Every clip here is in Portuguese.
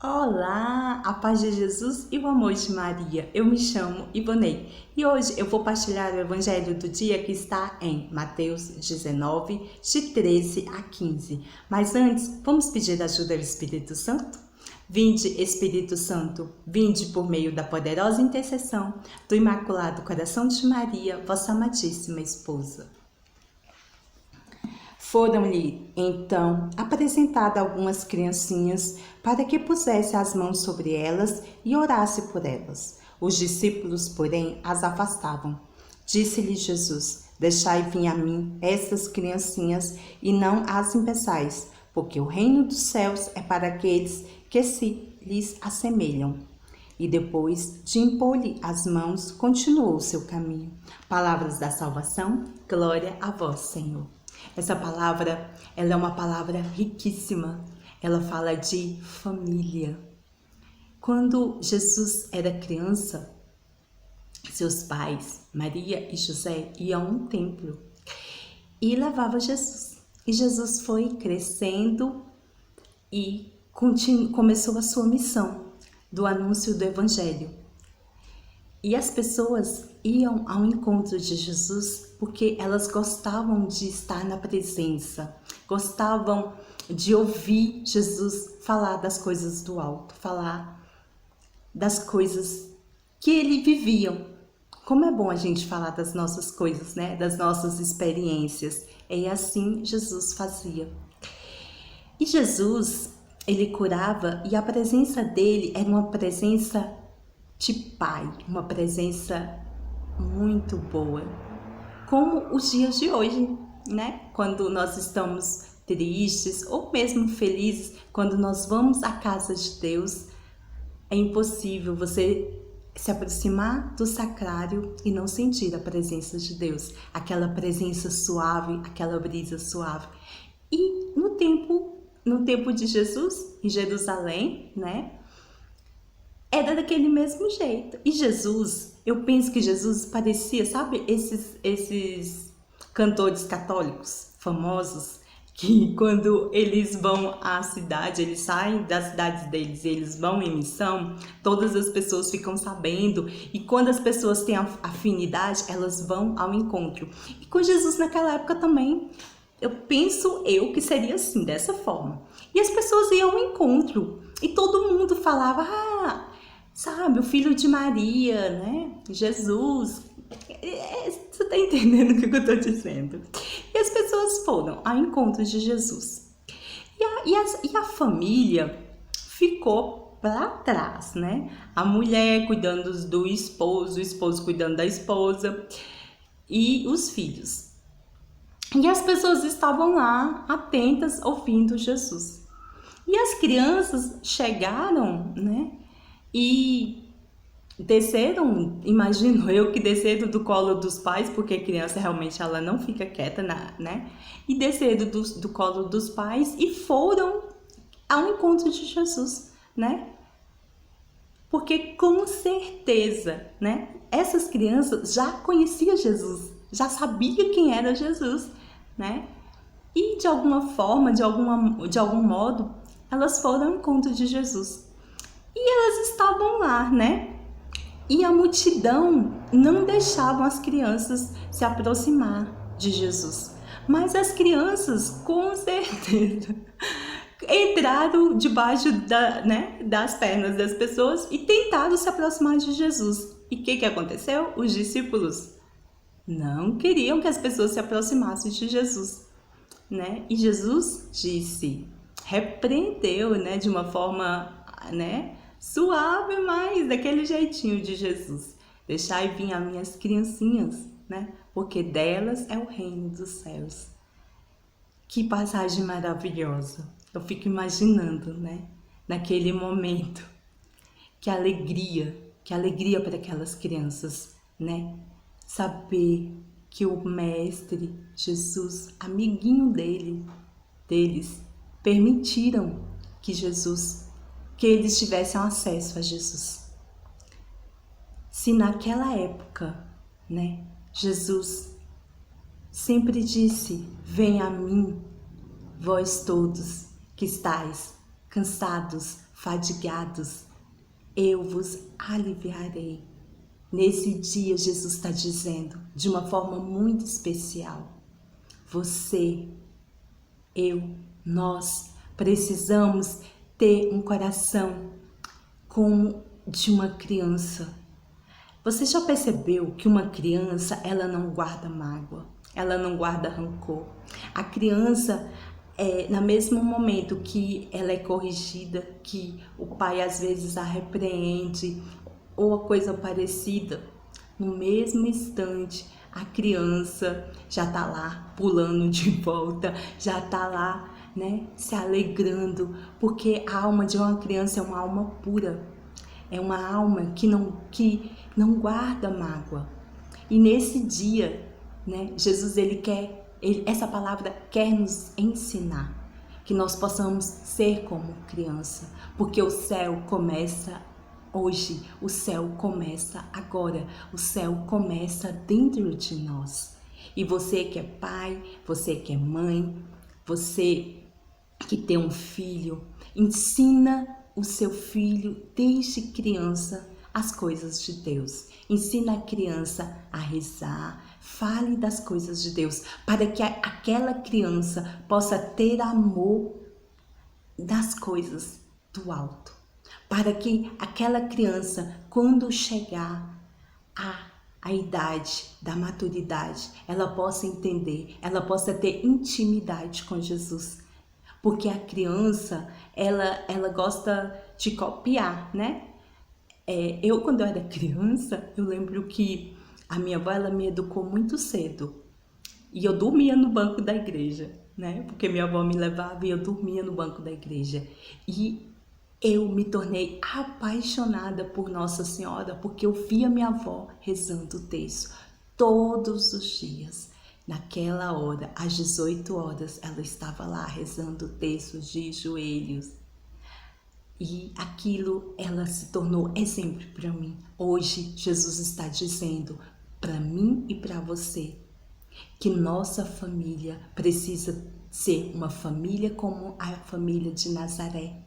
Olá, a paz de Jesus e o amor de Maria. Eu me chamo Ivonei e hoje eu vou partilhar o evangelho do dia que está em Mateus 19, de 13 a 15. Mas antes, vamos pedir a ajuda do Espírito Santo? Vinde, Espírito Santo, vinde por meio da poderosa intercessão do Imaculado Coração de Maria, vossa amadíssima esposa. Foram-lhe, então, apresentadas algumas criancinhas para que pusesse as mãos sobre elas e orasse por elas. Os discípulos, porém, as afastavam. Disse-lhe Jesus: Deixai vir a mim estas criancinhas e não as impeçais, porque o reino dos céus é para aqueles que se lhes assemelham. E depois de impor-lhe as mãos, continuou o seu caminho. Palavras da salvação, glória a vós, Senhor. Essa palavra, ela é uma palavra riquíssima. Ela fala de família. Quando Jesus era criança, seus pais, Maria e José, iam a um templo e levavam Jesus. E Jesus foi crescendo e começou a sua missão do anúncio do Evangelho. E as pessoas iam ao encontro de Jesus porque elas gostavam de estar na presença, gostavam de ouvir Jesus falar das coisas do alto, falar das coisas que ele viviam. Como é bom a gente falar das nossas coisas, né? Das nossas experiências. E assim Jesus fazia. E Jesus, ele curava e a presença dele era uma presença de Pai, uma presença muito boa, como os dias de hoje, né? Quando nós estamos tristes ou mesmo felizes, quando nós vamos à casa de Deus, é impossível você se aproximar do sacrário e não sentir a presença de Deus, aquela presença suave, aquela brisa suave. E no tempo de Jesus, em Jerusalém, né? Era daquele mesmo jeito. E Jesus, eu penso que Jesus parecia, sabe, esses cantores católicos famosos, que quando eles vão à cidade, eles saem das cidades deles e eles vão em missão, todas as pessoas ficam sabendo, e quando as pessoas têm afinidade, elas vão ao encontro. E com Jesus naquela época também, eu penso que seria assim, dessa forma. E as pessoas iam ao encontro, e todo mundo falava, sabe, o filho de Maria, né? Jesus. Você tá entendendo o que eu tô dizendo? E as pessoas foram ao encontro de Jesus. E a família ficou para trás, né? A mulher cuidando do esposo, o esposo cuidando da esposa e os filhos. E as pessoas estavam lá atentas ouvindo Jesus. E as crianças chegaram, né? E desceram, imagino eu que desceram do colo dos pais, porque a criança realmente ela não fica quieta, né? E desceram do colo dos pais e foram ao encontro de Jesus, né? Porque com certeza, né? Essas crianças já conheciam Jesus, já sabiam quem era Jesus, né? E de alguma forma, de algum modo, elas foram ao encontro de Jesus. E elas estavam lá, né? E a multidão não deixava as crianças se aproximar de Jesus. Mas as crianças, com certeza, entraram debaixo das pernas das pessoas e tentaram se aproximar de Jesus. E o que aconteceu? Os discípulos não queriam que as pessoas se aproximassem de Jesus, né? E Jesus disse, repreendeu, né, de uma forma, né, suave, mas daquele jeitinho de Jesus. Deixai vir as minhas criancinhas, né? Porque delas é o reino dos céus. Que passagem maravilhosa. Eu fico imaginando, né? Naquele momento. Que alegria para aquelas crianças, né? Saber que o Mestre Jesus, amiguinho deles, permitiram que eles tivessem acesso a Jesus. Se naquela época, né, Jesus sempre disse, venha a mim, vós todos que estáis cansados, fadigados, eu vos aliviarei. Nesse dia, Jesus está dizendo, de uma forma muito especial, você, eu, nós precisamos ter um coração como de uma criança. Você já percebeu que uma criança, ela não guarda mágoa, ela não guarda rancor? A criança, no mesmo momento que ela é corrigida, que o pai às vezes a repreende ou a coisa parecida, no mesmo instante a criança já tá lá pulando de volta, já tá lá, né, se alegrando, porque a alma de uma criança é uma alma pura, é uma alma que não guarda mágoa. E nesse dia, né, Jesus essa palavra quer nos ensinar que nós possamos ser como criança, porque o céu começa hoje, o céu começa agora, o céu começa dentro de nós. E você que é pai, você que é mãe, você que tem um filho, ensina o seu filho desde criança as coisas de Deus. Ensina a criança a rezar, fale das coisas de Deus, para que aquela criança possa ter amor das coisas do alto. Para que aquela criança, quando chegar à idade da maturidade, ela possa entender, ela possa ter intimidade com Jesus. Porque a criança, ela gosta de copiar, né? Quando eu era criança, eu lembro que a minha avó, ela me educou muito cedo. E eu dormia no banco da igreja, né? Porque minha avó me levava e eu dormia no banco da igreja. E eu me tornei apaixonada por Nossa Senhora, porque eu via minha avó rezando o terço todos os dias. Naquela hora, às 18 horas, ela estava lá rezando o terço de joelhos. E aquilo, ela se tornou exemplo para mim. Hoje, Jesus está dizendo para mim e para você que nossa família precisa ser uma família como a família de Nazaré.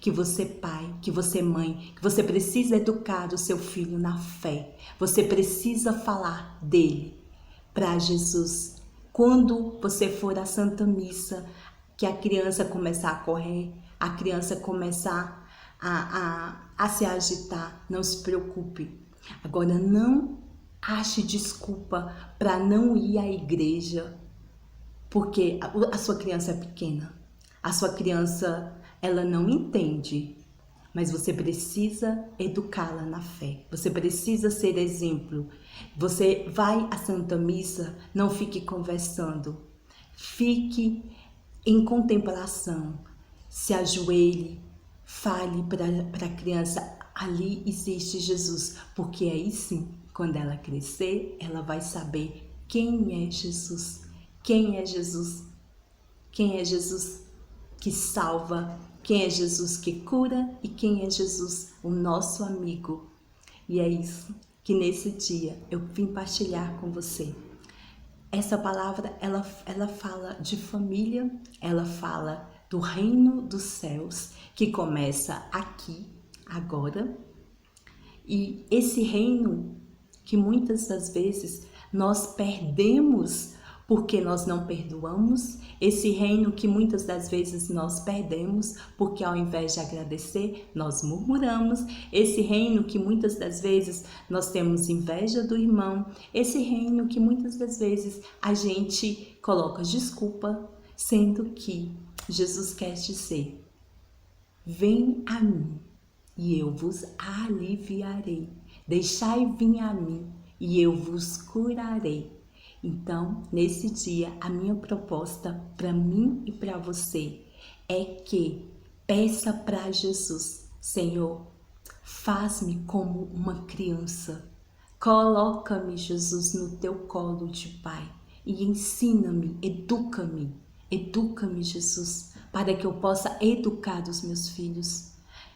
Que você pai, que você mãe, que você precisa educar o seu filho na fé. Você precisa falar dele para Jesus. Quando você for à Santa Missa, que a criança começar a correr, a criança começar a se agitar, não se preocupe. Agora, não ache desculpa para não ir à igreja, porque a sua criança é pequena. A sua criança, ela não entende, mas você precisa educá-la na fé. Você precisa ser exemplo. Você vai à Santa Missa, não fique conversando. Fique em contemplação. Se ajoelhe, fale para a criança, ali existe Jesus, porque aí sim, quando ela crescer, ela vai saber quem é Jesus. Quem é Jesus? Quem é Jesus que salva? Quem é Jesus que cura? E quem é Jesus, o nosso amigo? E é isso que nesse dia eu vim partilhar com você. Essa palavra, ela fala de família, ela fala do reino dos céus, que começa aqui, agora. E esse reino que muitas das vezes nós perdemos porque nós não perdoamos, esse reino que muitas das vezes nós perdemos porque ao invés de agradecer, nós murmuramos, esse reino que muitas das vezes nós temos inveja do irmão, esse reino que muitas das vezes a gente coloca desculpa, sendo que Jesus quer dizer: vem a mim e eu vos aliviarei, deixai vir a mim e eu vos curarei. Então, nesse dia, a minha proposta para mim e para você é que peça para Jesus: Senhor, faz-me como uma criança. Coloca-me, Jesus, no teu colo de pai e ensina-me, educa-me. Educa-me, Jesus, para que eu possa educar os meus filhos,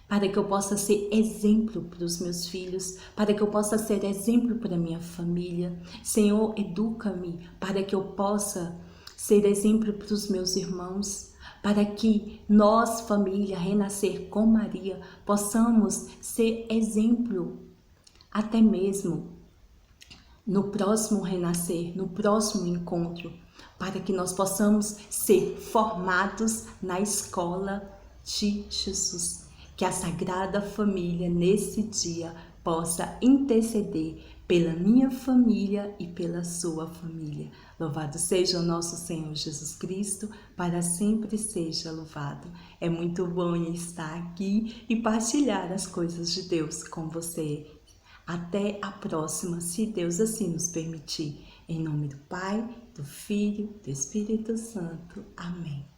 para que eu possa ser exemplo para os meus filhos, para que eu possa ser exemplo para a minha família. Senhor, educa-me para que eu possa ser exemplo para os meus irmãos, para que nós, família Renascer com Maria, possamos ser exemplo até mesmo no próximo renascer, no próximo encontro, para que nós possamos ser formados na escola de Jesus. Que a Sagrada Família nesse dia possa interceder pela minha família e pela sua família. Louvado seja o nosso Senhor Jesus Cristo, para sempre seja louvado. É muito bom estar aqui e partilhar as coisas de Deus com você. Até a próxima, se Deus assim nos permitir. Em nome do Pai, do Filho, do Espírito Santo. Amém.